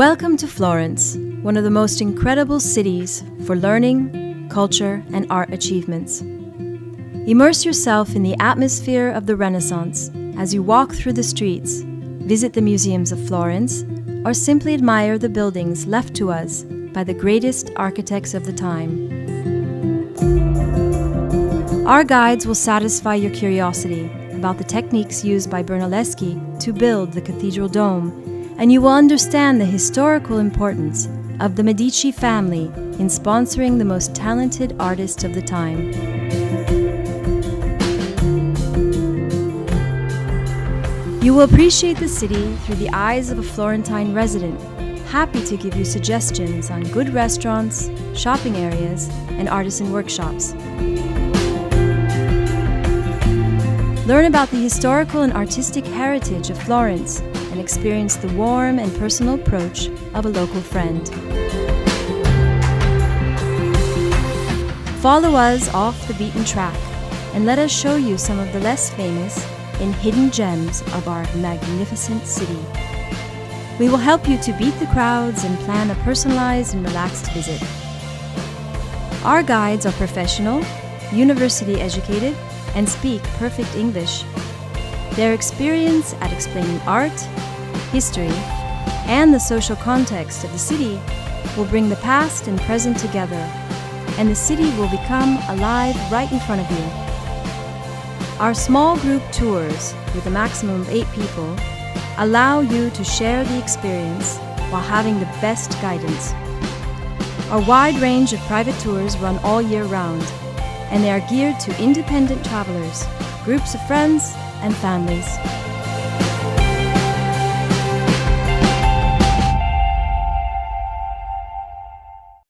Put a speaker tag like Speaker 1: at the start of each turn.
Speaker 1: Welcome to Florence, one of the most incredible cities for learning, culture, and art achievements. Immerse yourself in the atmosphere of the Renaissance as you walk through the streets, visit the museums of Florence, or simply admire the buildings left to us by the greatest architects of the time. Our guides will satisfy your curiosity about the techniques used by Brunelleschi to build the cathedral dome, and you will understand the historical importance of the Medici family in sponsoring the most talented artists of the time. You will appreciate the city through the eyes of a Florentine resident, happy to give you suggestions on good restaurants, shopping areas, and artisan workshops. Learn about the historical and artistic heritage of Florence and experience the warm and personal approach of a local friend. Follow us off the beaten track and let us show you some of the less famous and hidden gems of our magnificent city. We will help you to beat the crowds and plan a personalized and relaxed visit. Our guides are professional, university educated, and speak perfect English. Their experience at explaining art, history, and the social context of the city will bring the past and present together, and the city will become alive right in front of you. Our small group tours, with a maximum of 8 people, allow you to share the experience while having the best guidance. Our wide range of private tours run all year round, and they are geared to independent travelers, groups of friends, and families.